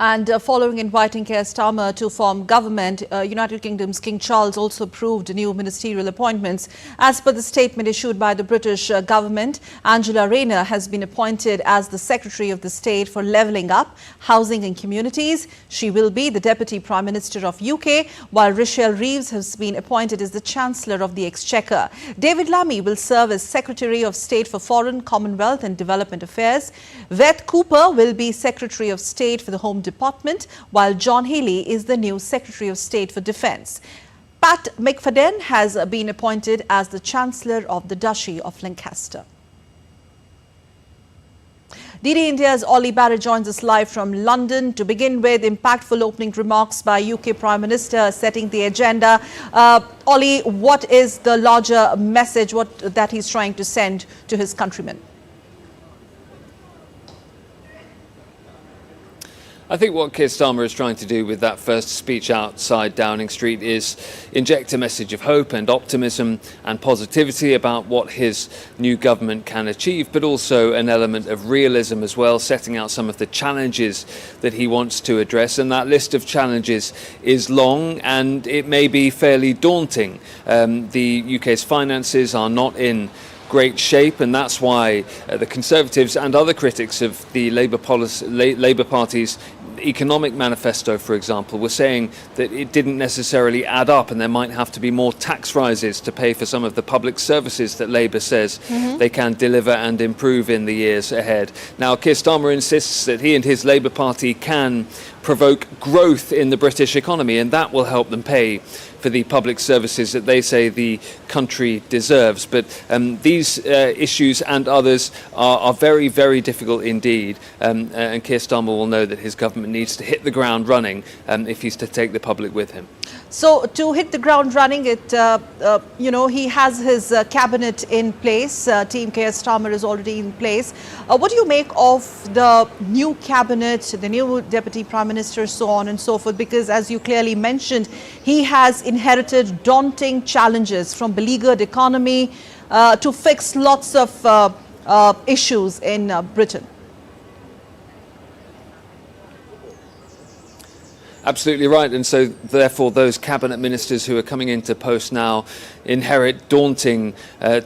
And following inviting Kier Starmer to form government, United Kingdom's King Charles also approved new ministerial appointments. As per the statement issued by the British government, Angela Rayner has been appointed as the Secretary of the State for Levelling Up, Housing and Communities. She will be the Deputy Prime Minister of UK, while Rachel Reeves has been appointed as the Chancellor of the Exchequer. David Lammy will serve as Secretary of State for Foreign, Commonwealth and Development Affairs. Veth Cooper will be Secretary of State for the Home Department, while John Healey is the new Secretary of State for Defence. Pat McFadden has been appointed as the Chancellor of the Duchy of Lancaster. DD India's Olly Barratt joins us live from London. To begin with, impactful opening remarks by UK Prime Minister setting the agenda. Olly, what is the larger message that he's trying to send to his countrymen? I think what Kier Starmer is trying to do with that first speech outside Downing Street is inject a message of hope and optimism and positivity about what his new government can achieve, but also an element of realism as well, setting out some of the challenges that he wants to address. And that list of challenges is long and it may be fairly daunting. The UK's finances are not in great shape, and that's why the Conservatives and other critics of the Labour Party's economic manifesto, for example, were saying that it didn't necessarily add up and there might have to be more tax rises to pay for some of the public services that Labour says they can deliver and improve in the years ahead. Now, Kier Starmer insists that he and his Labour Party can provoke growth in the British economy, and that will help them pay for the public services that they say the country deserves. But these issues and others are very, very difficult indeed. And Kier Starmer will know that his government needs to hit the ground running if he's to take the public with him. So to hit the ground running, he has his cabinet in place. Team Kier Starmer is already in place. What do you make of the new cabinet, the new Deputy Prime Minister, so on and so forth? Because as you clearly mentioned, he has inherited daunting challenges from beleaguered economy to fix lots of issues in Britain. Absolutely right, and so therefore those cabinet ministers who are coming into post now inherit daunting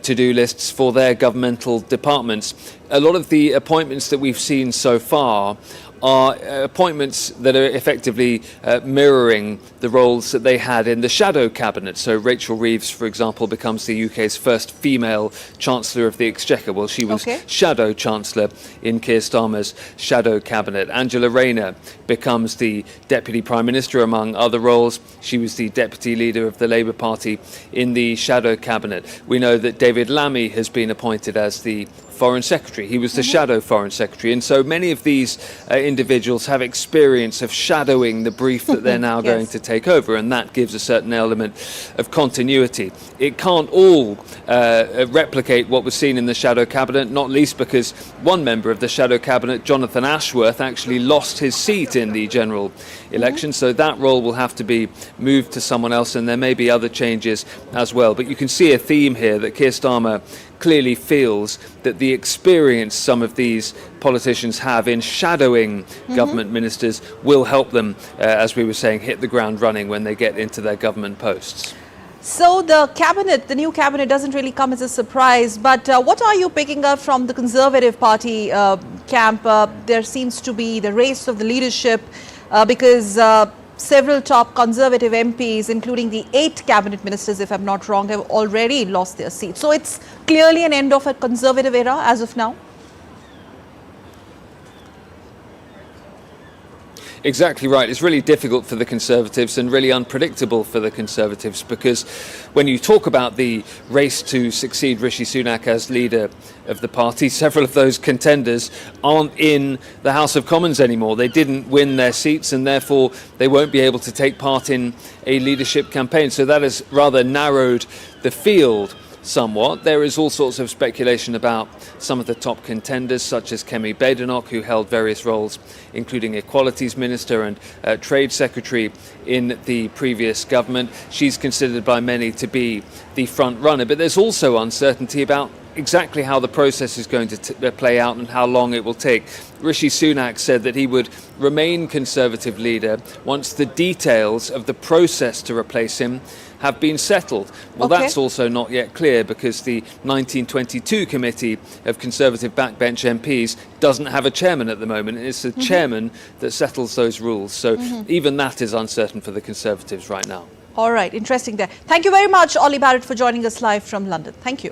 to-do lists for their governmental departments. A lot of the appointments that we've seen so far are appointments that are effectively mirroring the roles that they had in the shadow cabinet. So Rachel Reeves, for example, becomes the UK's first female Chancellor of the Exchequer. Well, she was shadow Chancellor in Kier Starmer's shadow cabinet. Angela Rayner becomes the Deputy Prime Minister, among other roles. She was the Deputy Leader of the Labour Party in the shadow cabinet. We know that David Lammy has been appointed as the Foreign Secretary. He was the shadow Foreign Secretary, and so many of these individuals have experience of shadowing the brief that they're now going to take over, and that gives a certain element of continuity. It can't all replicate what was seen in the shadow cabinet, not least because one member of the shadow cabinet, Jonathan Ashworth, actually lost his seat in the general election, so that role will have to be moved to someone else, and there may be other changes as well. But you can see a theme here that Kier Starmer clearly feels that the experience some of these politicians have in shadowing government ministers will help them, as we were saying, hit the ground running when they get into their government posts. So the cabinet, the new cabinet, doesn't really come as a surprise. But what are you picking up from the Conservative Party camp? There seems to be the race of the leadership because several top Conservative MPs, including the 8 cabinet ministers, if I'm not wrong, have already lost their seats. So it's clearly an end of a Conservative era as of now. Exactly right. It's really difficult for the Conservatives and really unpredictable for the Conservatives, because when you talk about the race to succeed Rishi Sunak as leader of the party, several of those contenders aren't in the House of Commons anymore. They didn't win their seats and therefore they won't be able to take part in a leadership campaign. So that has rather narrowed the field somewhat. There is all sorts of speculation about some of the top contenders, such as Kemi Badenoch, who held various roles, including Equalities Minister and Trade Secretary in the previous government. She's considered by many to be the front runner, but there's also uncertainty about exactly how the process is going to play out and how long it will take. Rishi Sunak said that he would remain Conservative leader once the details of the process to replace him have been settled. Well, that's also not yet clear because the 1922 committee of Conservative backbench MPs doesn't have a chairman at the moment. It's the chairman that settles those rules. So even that is uncertain for the Conservatives right now. All right, interesting there. Thank you very much, Olly Barratt, for joining us live from London. Thank you.